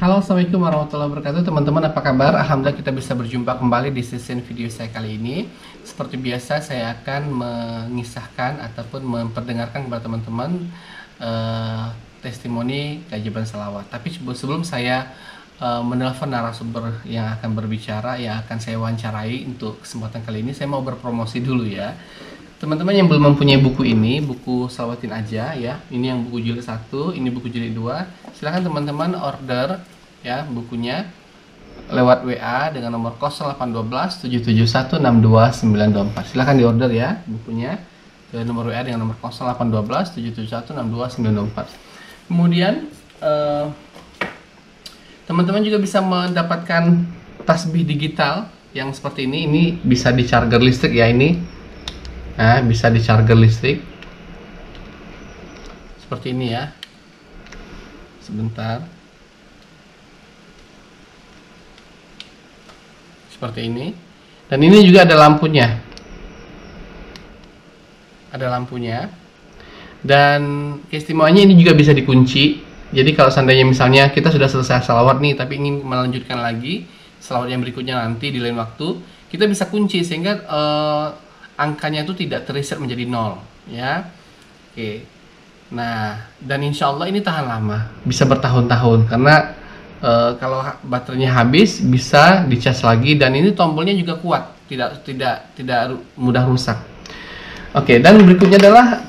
Halo, assalamualaikum warahmatullahi wabarakatuh teman-teman, apa kabar? Alhamdulillah kita bisa berjumpa kembali di sesi video saya kali ini. Seperti biasa saya akan mengisahkan ataupun memperdengarkan kepada teman-teman testimoni keajaiban salawat. Tapi sebelum saya menelpon narasumber yang akan berbicara, yang akan saya wawancarai untuk kesempatan kali ini, saya mau berpromosi dulu ya. Teman-teman yang belum mempunyai buku ini, buku Salawatin aja ya. Ini yang buku jilid 1, ini buku jilid 2. Silahkan teman-teman order ya bukunya lewat WA dengan nomor 0812 771 62924. Silahkan diorder ya bukunya ke nomor WA dengan nomor 0812 771 62924. Kemudian teman-teman juga bisa mendapatkan tasbih digital yang seperti ini. Ini bisa di charger listrik ya ini. Nah, bisa di charger listrik seperti ini ya. Sebentar, seperti ini. Dan ini juga ada lampunya, dan keistimewanya ini juga bisa dikunci. Jadi kalau seandainya misalnya kita sudah selesai salawat nih tapi ingin melanjutkan lagi salawat yang berikutnya nanti di lain waktu, kita bisa kunci sehingga angkanya itu tidak terreset menjadi 0 ya. Oke. Nah, dan insya Allah ini tahan lama, bisa bertahun-tahun karena kalau baterainya habis bisa dicas lagi, dan ini tombolnya juga kuat, tidak mudah rusak. Oke, dan berikutnya adalah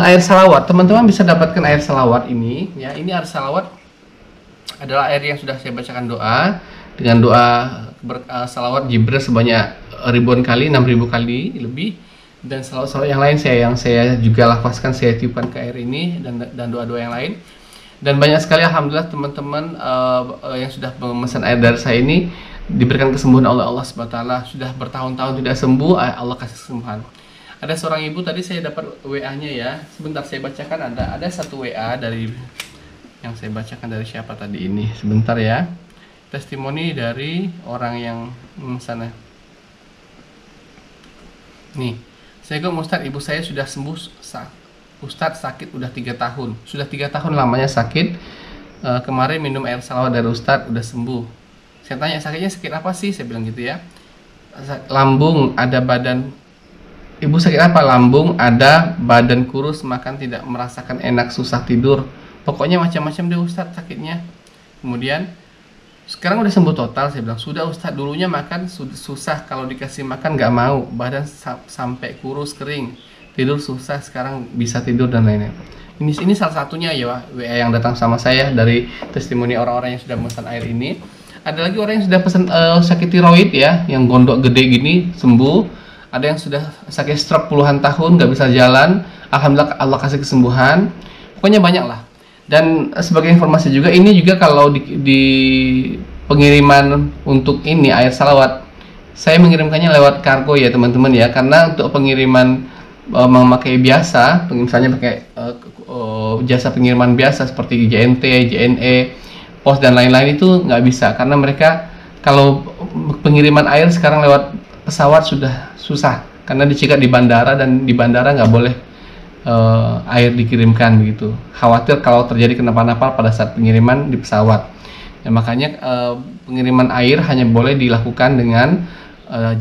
air salawat. Teman-teman bisa dapatkan air salawat ini ya. Ini air salawat adalah air yang sudah saya bacakan doa dengan doa salawat Jibril sebanyak ribuan kali, 6.000 kali lebih, dan salawat yang lain yang saya juga lafazkan, saya tiupkan ke air ini, dan doa-doa yang lain. Dan banyak sekali alhamdulillah teman-teman yang sudah memesan air dari saya ini diberikan kesembuhan oleh Allah SWT. Sudah bertahun-tahun tidak sembuh, Allah kasih kesembuhan. Ada seorang ibu tadi saya dapat WA-nya ya. Sebentar saya bacakan, ada satu WA dari yang saya bacakan dari siapa tadi ini. Sebentar ya. Testimoni dari orang yang sana. Nih, Assalamualaikum Ustadz, ibu saya sudah sembuh. Ustadz sakit udah 3 tahun. Sudah 3 tahun lamanya sakit. Kemarin minum air salawat dari Ustadz udah sembuh. Saya tanya, sakitnya sakit apa sih? Saya bilang gitu ya. Lambung, ada badan. Ibu sakit apa? Lambung, ada badan kurus, makan tidak merasakan enak, susah tidur. Pokoknya macam-macam deh Ustadz sakitnya. Kemudian sekarang udah sembuh total. Saya bilang, sudah Ustadz, dulunya makan susah, kalau dikasih makan nggak mau, badan sampai kurus kering, tidur susah, sekarang bisa tidur dan lain-lain. Ini salah satunya ya WA yang datang sama saya dari testimoni orang-orang yang sudah pesan air ini. Ada lagi orang yang sudah pesan sakit tiroid ya, yang gondok gede gini sembuh. Ada yang sudah sakit stroke puluhan tahun nggak bisa jalan, alhamdulillah Allah kasih kesembuhan. Pokoknya banyak lah. Dan sebagai informasi juga, ini juga kalau di pengiriman untuk ini air salawat, saya mengirimkannya lewat kargo ya teman-teman ya, karena untuk pengiriman memakai biasa, misalnya pakai jasa pengiriman biasa seperti JNT, JNE, pos dan lain-lain itu nggak bisa, karena mereka kalau pengiriman air sekarang lewat pesawat sudah susah, karena dicegat di bandara, dan di bandara nggak boleh air dikirimkan begitu. Khawatir kalau terjadi kenapa-napa pada saat pengiriman di pesawat. Ya, makanya pengiriman air hanya boleh dilakukan dengan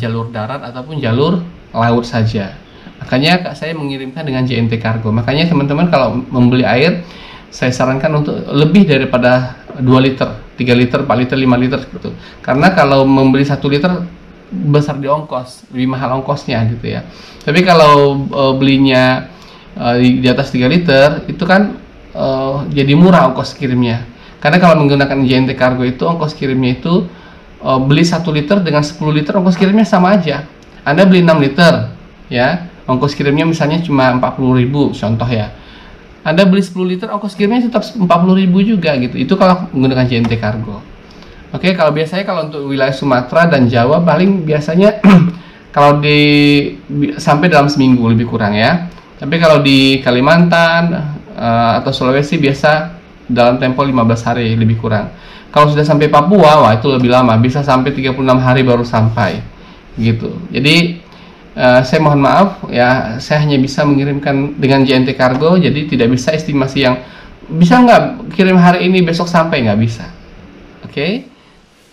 jalur darat ataupun jalur laut saja. Makanya saya mengirimkan dengan JNT Cargo. Makanya teman-teman kalau membeli air, saya sarankan untuk lebih daripada 2 liter, 3 liter, 4 liter, 5 liter gitu. Karena kalau membeli 1 liter besar di ongkos, lebih mahal ongkosnya gitu ya. Tapi kalau belinya di atas 3 liter itu kan jadi murah ongkos kirimnya. Karena kalau menggunakan JNT Cargo itu ongkos kirimnya itu beli 1 liter dengan 10 liter ongkos kirimnya sama aja. Anda beli 6 liter ya, ongkos kirimnya misalnya cuma 40.000 contoh ya. Anda beli 10 liter ongkos kirimnya tetap 40.000 juga gitu. Itu kalau menggunakan JNT Cargo. Oke, kalau biasanya kalau untuk wilayah Sumatera dan Jawa paling biasanya kalau sampai dalam seminggu lebih kurang ya. Tapi kalau di Kalimantan atau Sulawesi biasa dalam tempo 15 hari lebih kurang. Kalau sudah sampai Papua, wah itu lebih lama, bisa sampai 36 hari baru sampai gitu. Jadi saya mohon maaf ya, saya hanya bisa mengirimkan dengan JNT Cargo, jadi tidak bisa estimasi yang bisa nggak kirim hari ini besok sampai, nggak bisa. Oke.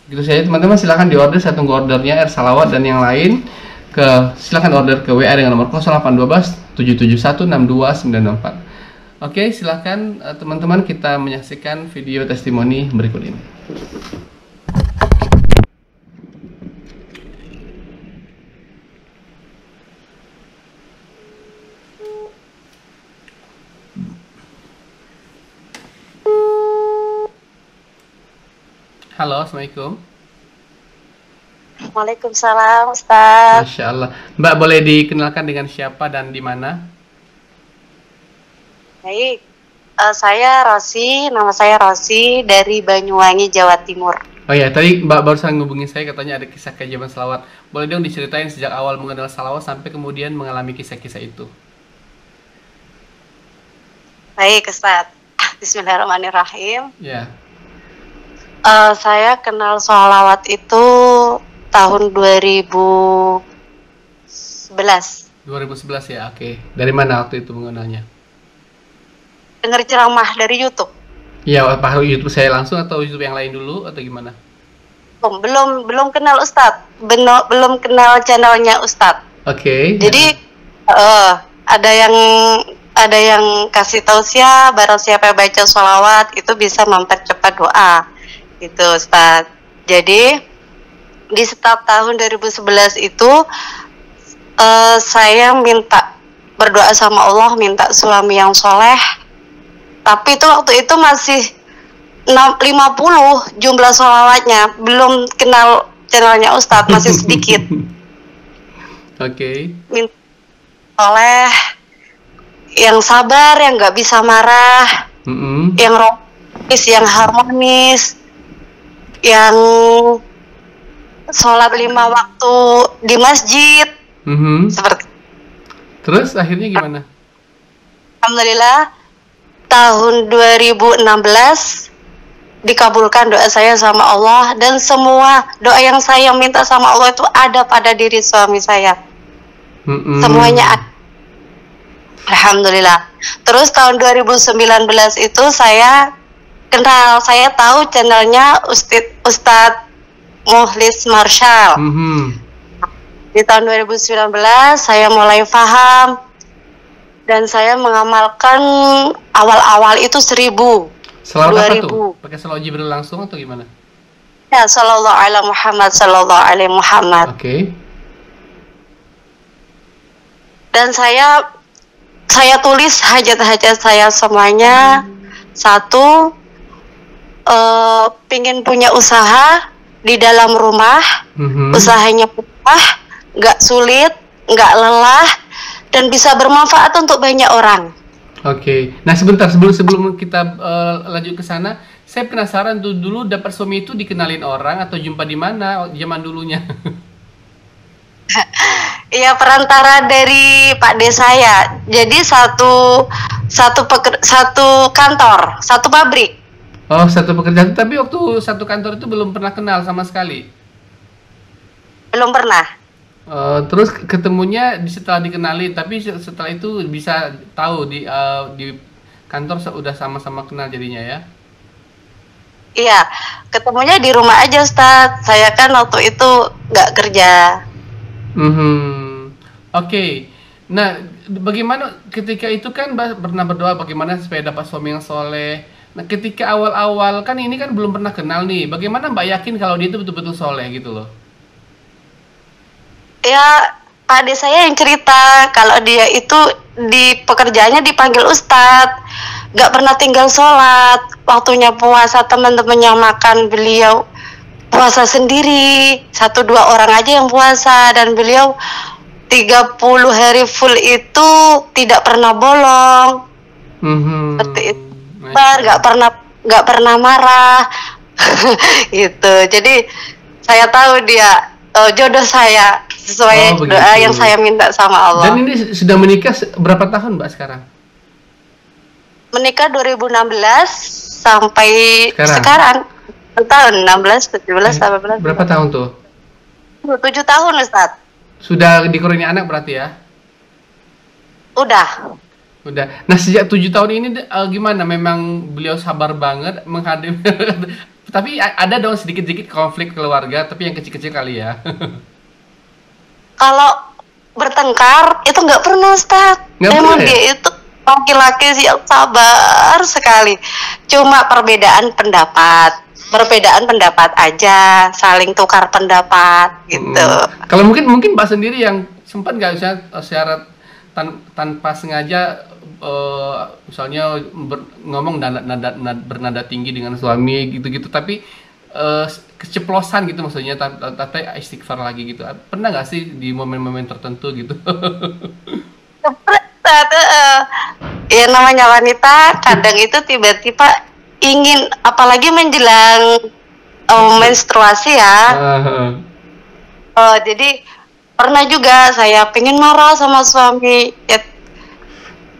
Gitu saja teman-teman, silahkan di order, saya tunggu ordernya air salawat dan yang lain. Silahkan order ke WA dengan nomor 0812 771 6294. Oke, silahkan teman-teman, kita menyaksikan video testimoni berikut ini. Halo, Assalamualaikum. Waalaikumsalam, Ustaz. Masya Allah. Mbak, boleh dikenalkan dengan siapa dan di mana? Baik, nama saya Rosi dari Banyuwangi, Jawa Timur. Oh ya, tadi Mbak barusan ngubungin saya, katanya ada kisah keajaiban salawat. Boleh dong diceritain sejak awal mengenal salawat sampai kemudian mengalami kisah-kisah itu? Baik, Ustaz. Bismillahirrahmanirrahim. Ya. Saya kenal sholawat itu tahun 2011. 2011 ya, oke. Dari mana waktu itu mengenalnya? Dengar ceramah dari YouTube. Iya, apa YouTube saya langsung atau YouTube yang lain dulu atau gimana? Belum kenal Ustadz. Belum kenal channelnya Ustadz. Oke. Jadi ada yang kasih tausiah, barang siapa yang baca sholawat itu bisa mempercepat doa. Gitu Ustadz. Jadi di setiap tahun 2011 itu saya berdoa sama Allah, minta suami yang soleh. Tapi itu waktu itu masih 50 jumlah sholawatnya, belum kenal channelnya Ustadz, masih sedikit. Oke. Minta soleh, yang sabar, yang nggak bisa marah, yang romantis, yang harmonis, yang sholat 5 waktu di masjid, seperti. Terus akhirnya gimana? Alhamdulillah tahun 2016 dikabulkan doa saya sama Allah, dan semua doa yang saya minta sama Allah itu ada pada diri suami saya. Semuanya ada. Alhamdulillah. Terus tahun 2019 itu saya tahu channelnya Ustadz Mukhlis Marshall. Di tahun 2019 saya mulai paham dan saya mengamalkan awal-awal itu 1000. Selawat apa tuh? Pakai selawat Jibril langsung atau gimana? Ya, sallallahu alaihi Muhammad, sallallahu alaihi Muhammad. Oke. Dan saya tulis hajat-hajat saya semuanya. Satu, pingin punya usaha di dalam rumah, usahanya mudah, nggak sulit, nggak lelah, dan bisa bermanfaat untuk banyak orang. Oke. Nah sebentar, sebelum kita lanjut ke sana, saya penasaran tuh, dulu dapat suami itu dikenalin orang atau jumpa di mana zaman dulunya? Iya, perantara dari Pak D saya. Jadi satu kantor, satu pabrik. Oh, satu pekerjaan, tapi waktu satu kantor itu belum pernah kenal sama sekali? Belum pernah. Terus ketemunya setelah dikenali, tapi setelah itu bisa tahu di kantor udah sama-sama kenal jadinya ya? Iya, ketemunya di rumah aja Ustadz. Saya kan waktu itu nggak kerja. Oke. Nah, bagaimana ketika itu kan pernah berdoa bagaimana supaya dapat suami yang soleh. Nah, ketika awal-awal kan ini kan belum pernah kenal nih, bagaimana Mbak yakin kalau dia itu betul-betul soleh gitu loh? Ya, Pak Ade saya yang cerita kalau dia itu di pekerjaannya dipanggil Ustadz, nggak pernah tinggal sholat. Waktunya puasa teman-teman yang makan, beliau puasa sendiri, 1-2 orang aja yang puasa, dan beliau 30 hari full itu tidak pernah bolong. Seperti itu. Nggak pernah marah. Gitu. Jadi saya tahu dia jodoh saya sesuai doa yang saya minta sama Allah. Dan ini sudah menikah berapa tahun Mbak sekarang? Menikah 2016 sampai sekarang. Tahun 16, 17, 18. Berapa tahun tuh? 7 tahun Ustadz. Sudah dikurnia anak berarti ya? Udah. Nah sejak 7 tahun ini gimana? Memang beliau sabar banget menghadapi Tapi ada dong sedikit-sedikit konflik keluarga, tapi yang kecil-kecil kali ya. Kalau bertengkar itu nggak pernah, Ustaz. Nggak Emang pernah ya? dia itu laki-laki sih yang sabar sekali. Cuma perbedaan pendapat aja, saling tukar pendapat gitu. Kalau mungkin Mbak sendiri yang sempat nggak usah secara tanpa sengaja misalnya ngomong bernada tinggi dengan suami gitu-gitu, tapi keceplosan gitu maksudnya, tapi istighfar lagi gitu. Pernah nggak sih di momen-momen tertentu gitu? Ustaz, ya namanya wanita kadang itu tiba-tiba ingin, apalagi menjelang menstruasi ya. Jadi pernah juga saya pengen marah sama suami,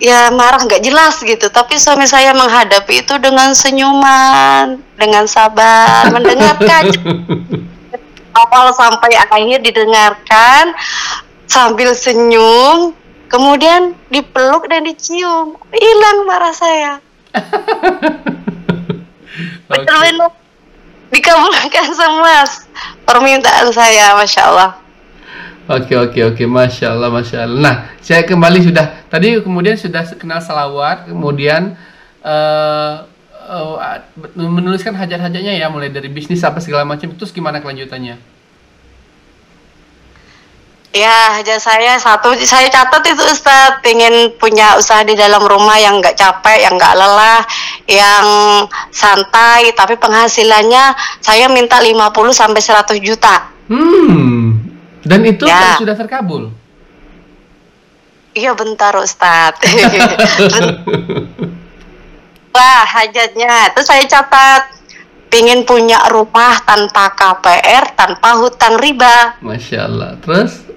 ya marah nggak jelas gitu, tapi suami saya menghadapi itu dengan senyuman, dengan sabar, mendengarkan awal sampai akhir, didengarkan sambil senyum, kemudian dipeluk dan dicium, hilang marah saya. Betul-betul dikabulkan semua permintaan saya, Masya Allah. Oke, Masya Allah, Masya Allah. Nah, saya kembali kemudian sudah kenal salawat, kemudian menuliskan hajat-hajatnya ya, mulai dari bisnis apa segala macam. Terus gimana kelanjutannya? Ya, hajat saya satu, saya catat itu Ustadz, pengen punya usaha di dalam rumah yang nggak capek, yang nggak lelah, yang santai, tapi penghasilannya saya minta 50 sampai 100 juta. Dan itu ya. Sudah terkabul? Iya, bentar Ustadz. Wah, hajatnya itu saya catat, pengen punya rumah tanpa KPR, tanpa hutang riba. Masya Allah. Terus?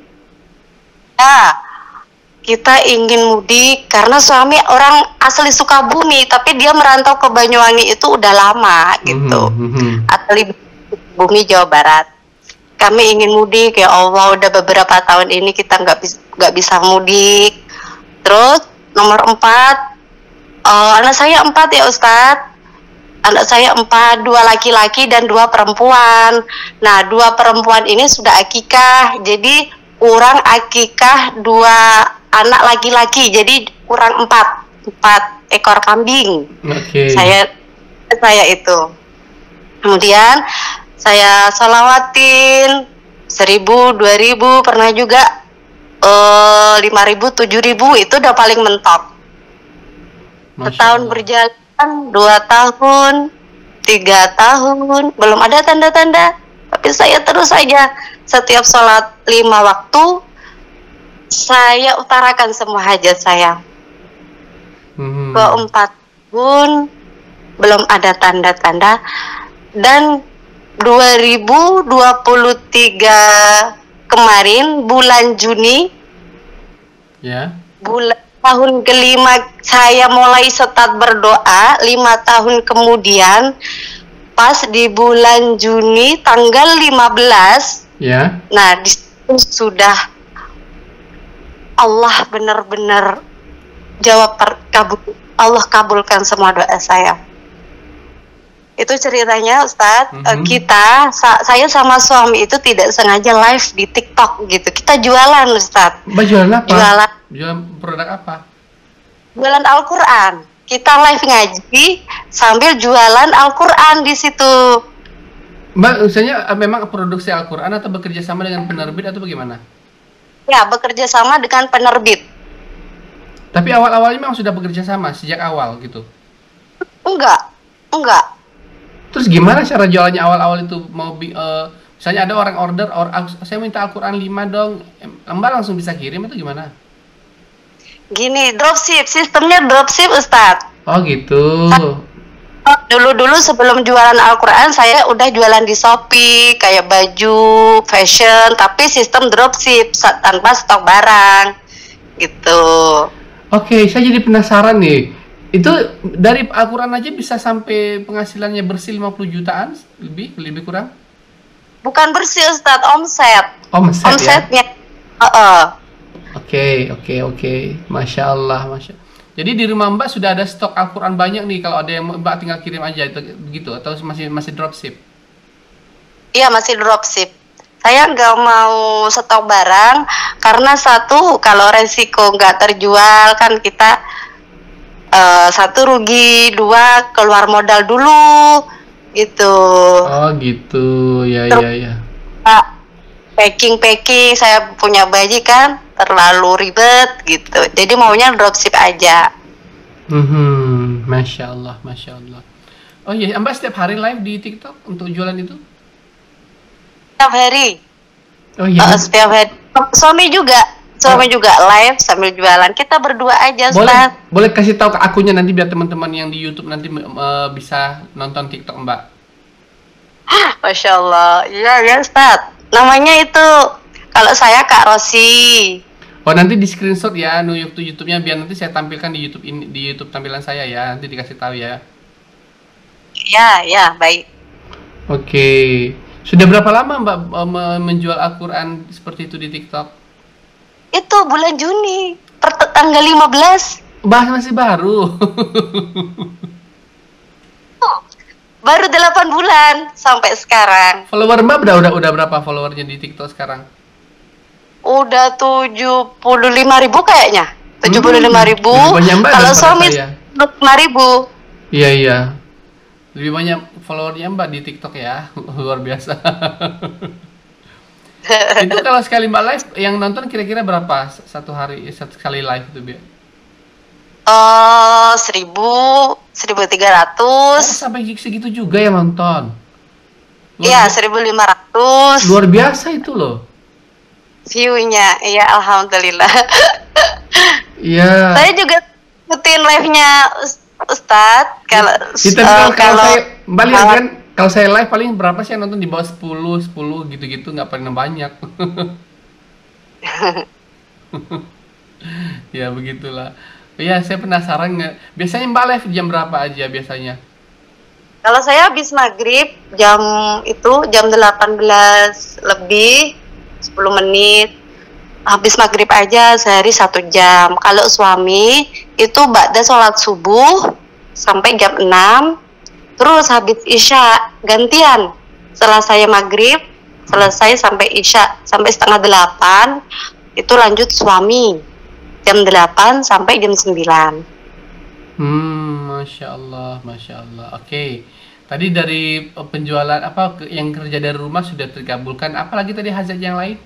Nah, kita ingin mudik karena suami orang asli Sukabumi, tapi dia merantau ke Banyuwangi itu udah lama gitu. Asli Bumi, Jawa Barat. Kami ingin mudik, ya Allah, udah beberapa tahun ini kita nggak bisa mudik. Terus nomor 4, anak saya 4 ya Ustadz. Anak saya 4, 2 laki-laki dan 2 perempuan. Nah, 2 perempuan ini sudah akikah, jadi kurang akikah 2 anak laki-laki, jadi kurang 4 ekor kambing. Saya itu. Kemudian saya solawatin 1000, 2000, pernah juga 5000, 7000, itu udah paling mentok. Setahun berjalan, 2 tahun, 3 tahun, belum ada tanda-tanda. Tapi saya terus saja setiap sholat 5 waktu saya utarakan semua hajat saya. Ke 4 tahun belum ada tanda-tanda, dan 2023 kemarin bulan Juni, bulan tahun kelima saya mulai start berdoa. 5 tahun kemudian pas di bulan Juni tanggal 15, nah disitu sudah Allah benar-benar jawab, Allah kabulkan semua doa saya. Itu ceritanya Ustadz. Saya sama suami itu tidak sengaja live di TikTok gitu. Kita jualan Ustadz. Jualan apa? Jualan produk apa? Jualan Al-Quran. Kita live ngaji sambil jualan Al-Quran di situ. Mbak, misalnya memang produksi Al-Quran atau bekerja sama dengan penerbit atau bagaimana? Ya, bekerja sama dengan penerbit. Tapi awal-awalnya memang sudah bekerja sama sejak awal gitu? Enggak. Terus gimana cara jualannya awal-awal itu? Misalnya ada orang order, saya minta Al-Quran 5 dong, Mbak langsung bisa kirim itu gimana? Gini, dropship, sistemnya dropship Ustadz. Oh gitu. Dulu sebelum jualan Al-Quran saya udah jualan di Shopee, kayak baju, fashion, tapi sistem dropship tanpa stok barang gitu. Oke, saya jadi penasaran nih. Itu dari Al-Quran aja bisa sampai penghasilannya bersih 50 jutaan lebih kurang? Bukan bersih Ustadz, omset. Omsetnya. Ya? Oke. Masya Allah. Jadi di rumah Mbak sudah ada stok Al-Quran banyak nih. Kalau ada yang Mbak tinggal kirim aja itu begitu atau masih masih dropship? Iya, masih dropship. Saya nggak mau stok barang karena satu, kalau resiko nggak terjual kan kita satu rugi, dua keluar modal dulu gitu. Oh gitu, ya Terus ya ya. packing saya punya bayi kan terlalu ribet gitu. Jadi maunya dropship aja. Masya Allah, masya Allah. Oh iya, Mbak setiap hari live di TikTok untuk jualan itu? Setiap hari. Oh iya. Setiap hari. Suami juga live sambil jualan. Kita berdua aja, Boleh, Ustaz. boleh kasih tahu ke akunnya nanti biar teman-teman yang di YouTube nanti bisa nonton TikTok Mbak. Masya Allah. Iya, ya, Ustaz. Namanya itu, kalau saya Kak Rosi. Oh nanti di screenshot ya YouTube-nya biar nanti saya tampilkan di YouTube ini di YouTube tampilan saya ya. Nanti dikasih tahu ya. Ya, ya, baik. Oke. Sudah berapa lama Mbak menjual Al-Quran seperti itu di TikTok? Itu bulan Juni, tanggal 15. Masih baru. Baru 8 bulan sampai sekarang. Follower Mbak udah berapa followernya di TikTok sekarang? Udah 75.000 kayaknya. 75.000. Lebih banyak Mbak Kalau daripada suami saya. 5.000. Iya iya. Lebih banyak followernya Mbak di TikTok ya. Luar biasa. Itu kalau sekali Mbak live yang nonton kira-kira berapa satu hari satu kali live itu Mbak? 1.000, Oh, 1.300. sampai segitu juga yang nonton. Iya, 1.500 Luar biasa itu loh. view-nya. Iya, alhamdulillah. Iya. Saya juga ikutin live-nya Ustadz. Kalau Kita kalau saya Mbak lihat kan kalau saya live paling berapa sih yang nonton di bawah 10 gitu-gitu nggak pernah banyak. Ya begitulah. Ya saya penasaran nggak. Biasanya Mbak live jam berapa aja biasanya? Kalau saya habis maghrib jam 18 lebih 10 menit. Habis maghrib aja sehari 1 jam. Kalau suami itu ba'da sholat subuh sampai jam 6. Terus habis isya gantian. Setelah saya maghrib selesai sampai isya sampai setengah 8. Itu lanjut suami jam 8 sampai jam 9. Masya Allah, masya Allah. Oke, tadi dari penjualan yang kerja dari rumah sudah terkabulkan. Apalagi tadi hajat yang lain?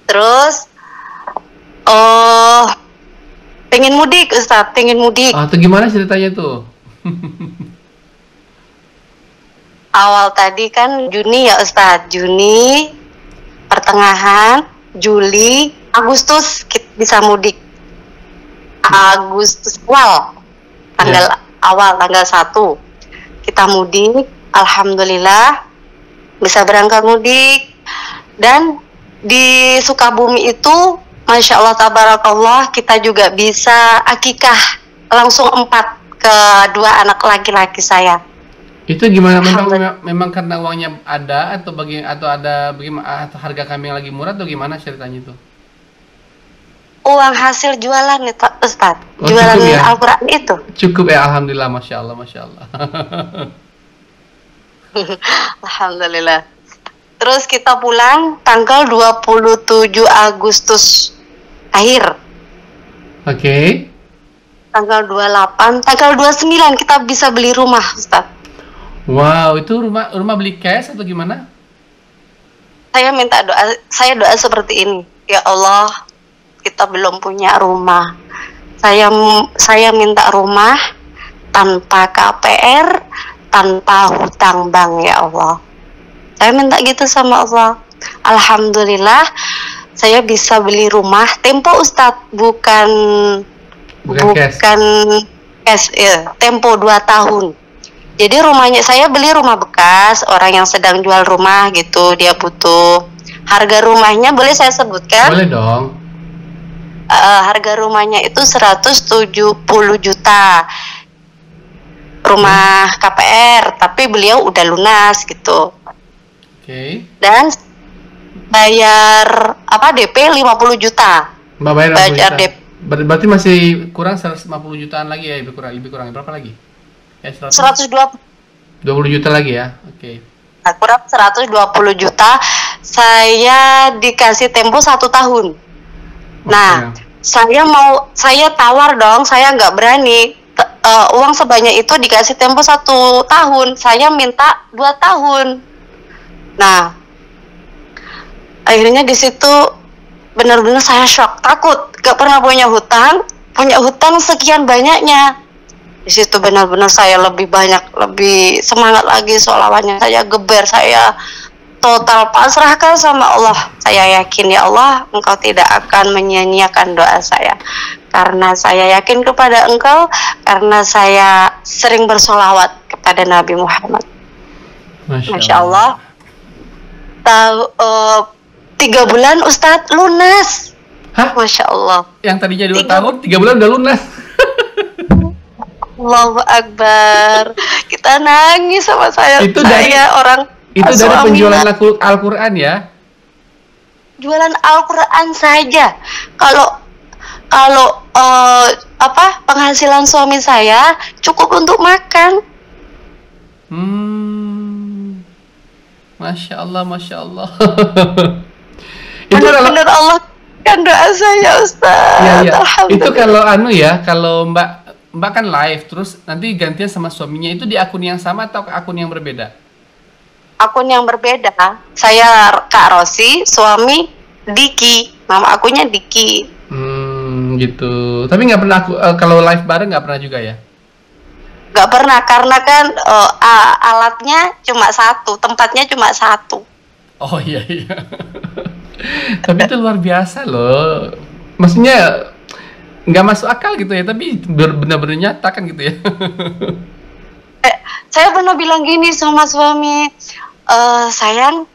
Terus pengen mudik Ustadz, pengen mudik. Itu gimana ceritanya tuh? Awal tadi kan Juni ya Ustadz, Juni, pertengahan, Juli, Agustus kita bisa mudik. Agustus tanggal 1 kita mudik, alhamdulillah bisa berangkat mudik. Dan di Sukabumi itu Masya Allah tabarakallah kita juga bisa akikah langsung 4 ke 2 anak laki-laki saya. Itu gimana? Memang karena uangnya ada atau bagaimana atau harga kambing lagi murah atau gimana ceritanya itu? Uang hasil jualan itu Ustadz, Oh, jualan cukup ya? Al-Quran itu. Cukup ya, alhamdulillah, masya Allah, masya Allah. Alhamdulillah. Terus kita pulang tanggal 27 Agustus akhir. Oke. Tanggal 28, tanggal 29 kita bisa beli rumah, Ustaz. Wow, itu rumah beli cash atau gimana? Saya doa seperti ini. Ya Allah, kita belum punya rumah. Saya minta rumah tanpa KPR, tanpa hutang bank ya Allah. Saya minta gitu sama Allah. Alhamdulillah saya bisa beli rumah tempo Ustadz, bukan cash ya, tempo 2 tahun. Jadi rumahnya saya beli rumah bekas, orang yang sedang jual rumah gitu, dia butuh. Harga rumahnya boleh saya sebutkan? Boleh dong. Harga rumahnya itu 170 juta. Rumah KPR, tapi beliau udah lunas gitu. Oke. Dan bayar DP 50 juta. Mbak bayar 50 juta. Berarti masih kurang 150 jutaan lagi ya, lebih kurang berapa lagi? Ya 120, 120 juta lagi ya. Oke. kurang 120 juta. Saya dikasih tempo 1 tahun. Nah, saya tawar dong, saya nggak berani. Uang sebanyak itu dikasih tempo 1 tahun, saya minta 2 tahun. Nah, akhirnya di situ benar-benar saya shock, takut, gak pernah punya hutang sekian banyaknya. Di situ benar-benar saya lebih semangat lagi, sholawatnya saya geber, saya total pasrahkan sama Allah. Saya yakin ya Allah, Engkau tidak akan menyia-nyiakan doa saya, karena saya yakin kepada Engkau, karena saya sering bersolawat kepada Nabi Muhammad. Masya Allah. 3 bulan Ustadz lunas. Hah? Masya Allah. Yang tadinya 2 tahun, 3 bulan udah lunas. Allahu Akbar. Kita nangis sama saya. Itu dari penjualan Al-Quran ya? Jualan Al-Quran saja. Kalau penghasilan suami saya cukup untuk makan. Masya Allah, Masya Allah. Benar-benar Allah kan doa saya, Ustaz. Iya. Itu kalau kalau Mbak kan live, terus nanti gantian sama suaminya, itu di akun yang sama atau akun yang berbeda? Akun yang berbeda. Saya Kak Rosi, suami Diki. Nama akunnya Diki. Gitu. Tapi nggak pernah kalau live bareng nggak pernah juga ya? Nggak pernah, karena kan alatnya cuma satu, tempatnya cuma satu. Oh iya. Tapi itu luar biasa loh. Maksudnya nggak masuk akal gitu ya, tapi benar-benar nyata kan gitu ya. Saya pernah bilang gini sama suami, sayang,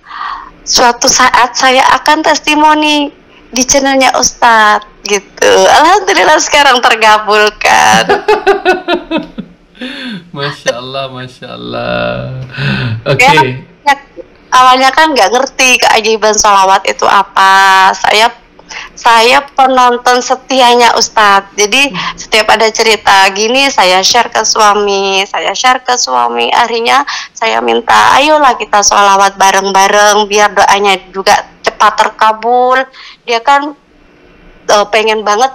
suatu saat saya akan testimoni di channelnya Ustadz gitu. Alhamdulillah sekarang tergabulkan. Masya Allah, Masya Allah. Oke. Awalnya kan nggak ngerti keajaiban sholawat itu apa. Saya penonton setianya Ustadz. Jadi setiap ada cerita gini saya share ke suami. Akhirnya saya minta, ayolah kita sholawat bareng-bareng biar doanya juga cepat terkabul. Dia kan pengen banget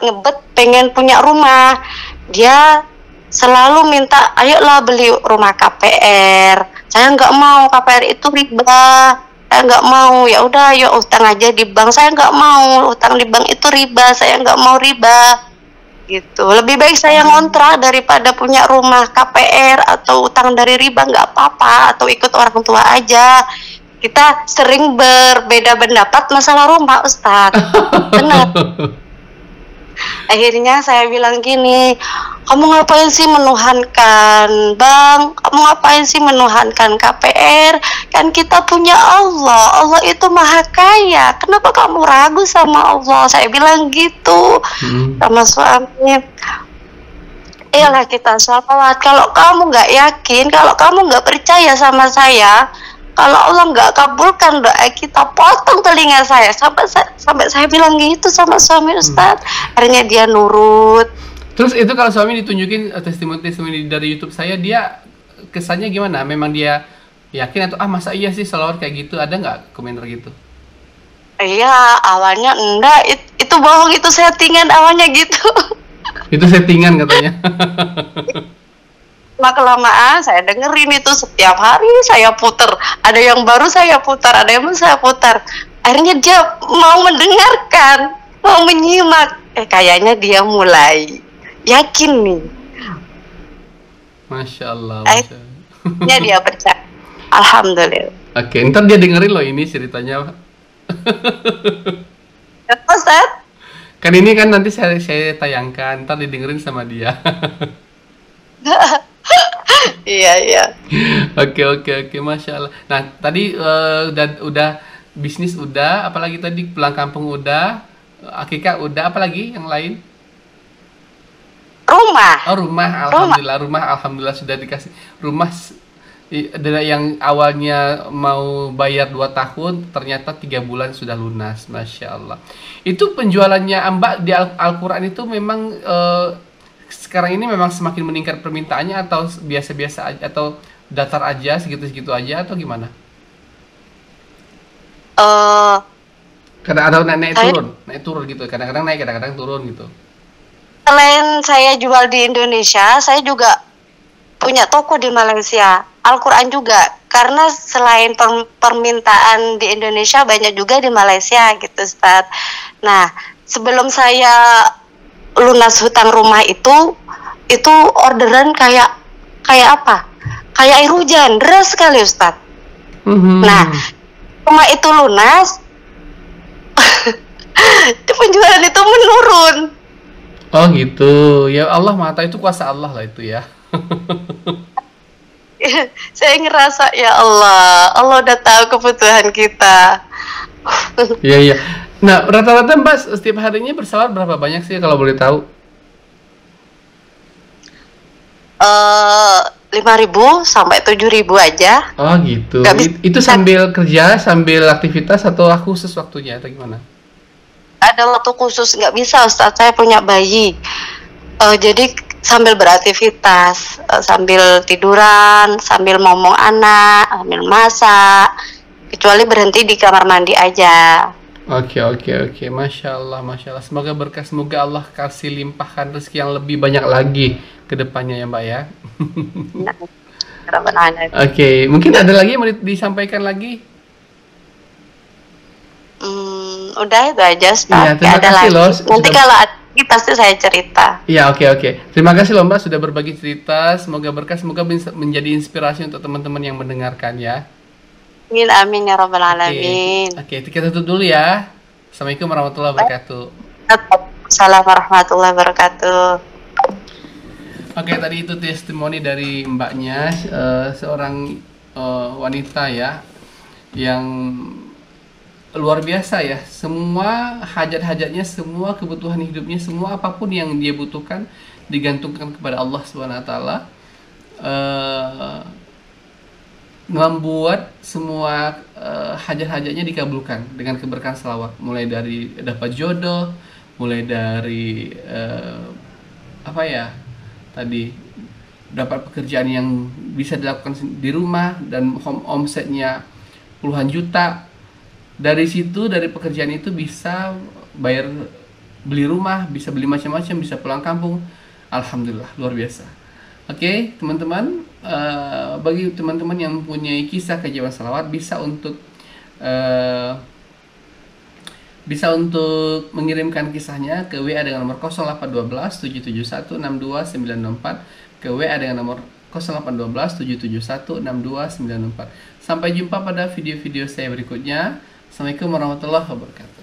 pengen punya rumah. Dia selalu minta, ayolah beli rumah KPR. Saya nggak mau, KPR itu riba. Saya nggak mau. Ya udah, ayo utang aja di bank. Saya nggak mau, utang di bank itu riba. Saya nggak mau riba. Gitu. Lebih baik saya ngontrak daripada punya rumah KPR atau utang dari riba, nggak apa-apa. Atau ikut orang tua aja. Kita sering berbeda pendapat masalah rumah, Ustadz. Benar. Akhirnya saya bilang gini, kamu ngapain sih menuhankan bank? Kamu ngapain sih menuhankan KPR? Kan kita punya Allah. Allah itu maha kaya. Kenapa kamu ragu sama Allah? Saya bilang gitu sama suami. Iyalah kita sholawat. Kalau kamu nggak yakin, kalau kamu nggak percaya sama saya, kalau Allah nggak kabulkan doa kita, potong telinga saya. Sampai saya bilang gitu sama suami Ustadz. Akhirnya dia nurut. Terus itu kalau suami ditunjukin testimoni dari YouTube saya, dia kesannya gimana? Memang dia yakin atau masa iya sih sholawat kayak gitu? Ada nggak komentar gitu? Iya, awalnya enggak. Itu bohong, itu settingan awalnya gitu. Itu settingan katanya. Lama-kelamaan saya dengerin itu, setiap hari saya puter. Ada yang baru saya putar, ada yang saya putar. Akhirnya dia mau mendengarkan, mau menyimak. Kayaknya dia mulai yakin nih. Masya Allah. Akhirnya dia percaya. Alhamdulillah. Oke, ntar dia dengerin loh ini ceritanya. Ustaz? Kan ini kan nanti saya tayangkan, ntar didengerin sama dia. Iya. Oke, Masya Allah. Nah, tadi udah bisnis udah, apalagi tadi pulang kampung udah, akikah udah, apalagi yang lain? Rumah. Oh, rumah, alhamdulillah sudah dikasih rumah. Dari yang awalnya mau bayar 2 tahun, ternyata 3 bulan sudah lunas, masya Allah. Itu penjualannya Mbak di Al-Quran itu memang sekarang ini memang semakin meningkat permintaannya atau biasa-biasa aja atau datar aja segitu-segitu aja atau gimana? eh Kadang ada naik-naik saya turun, naik turun gitu. Kadang-kadang naik, kadang-kadang turun gitu. selain saya jual di Indonesia, saya juga punya toko di Malaysia, Al-Quran juga. Karena selain permintaan di Indonesia, banyak juga di Malaysia gitu, Ustaz. Nah, sebelum saya lunas hutang rumah itu orderan kayak kayak apa? Kayak air hujan, deras sekali, Ustaz. Nah, Mhm. rumah itu lunas, penjualan itu menurun. Oh gitu. Ya Allah mata itu kuasa Allah lah itu ya. Saya ngerasa ya Allah, Allah udah tahu kebutuhan kita. Iya iya. Nah, rata-rata Mbak setiap harinya bersalawat berapa banyak sih kalau boleh tahu? 5.000 sampai 7.000 aja. Oh gitu. Nggak bisa Itu sambil kerja, sambil aktivitas atau khusus waktunya atau gimana? ada waktu khusus, nggak bisa Ustadz, saya punya bayi. Jadi sambil beraktivitas, sambil tiduran, sambil ngomong anak, sambil masak, kecuali berhenti di kamar mandi aja. Oke oke oke. Masya Allah masya Allah. Semoga berkah, semoga Allah kasih limpahkan rezeki yang lebih banyak lagi ke depannya ya Mbak ya. Nah, Rabbal Alamin. Oke, mungkin ada lagi yang mau disampaikan lagi? Udah itu aja Iya, Ustadz, nggak terima ada kasih lagi. loh Nanti sudah. kalau ada lagi pasti saya cerita. Iya, oke oke. Terima kasih loh Mbak sudah berbagi cerita. Semoga berkah, semoga bisa menjadi inspirasi untuk teman-teman yang mendengarkan ya. Amin, amin ya Rabbal Oke, Alamin. oke, kita tutup dulu ya. Assalamualaikum warahmatullahi wabarakatuh. Assalamualaikum warahmatullahi wabarakatuh. Oke, tadi itu testimoni dari mbaknya, seorang wanita ya, yang luar biasa ya. Semua hajat-hajatnya, semua kebutuhan hidupnya, semua apapun yang dia butuhkan digantungkan kepada Allah Subhanahu wa taala. Eh, Membuat semua hajat-hajatnya dikabulkan dengan keberkahan selawat, mulai dari dapat jodoh, mulai dari apa ya tadi, dapat pekerjaan yang bisa dilakukan di rumah dan omsetnya puluhan juta. Dari situ, dari pekerjaan itu bisa bayar, beli rumah, bisa beli macam-macam, bisa pulang kampung. Alhamdulillah, luar biasa. Oke, teman-teman, bagi teman-teman yang mempunyai kisah keajaiban salawat, eh, bisa untuk mengirimkan kisahnya ke WA dengan nomor 0812 771 62964, ke WA dengan nomor 0812 771 62964. Sampai jumpa pada video-video saya berikutnya. Assalamualaikum warahmatullahi wabarakatuh.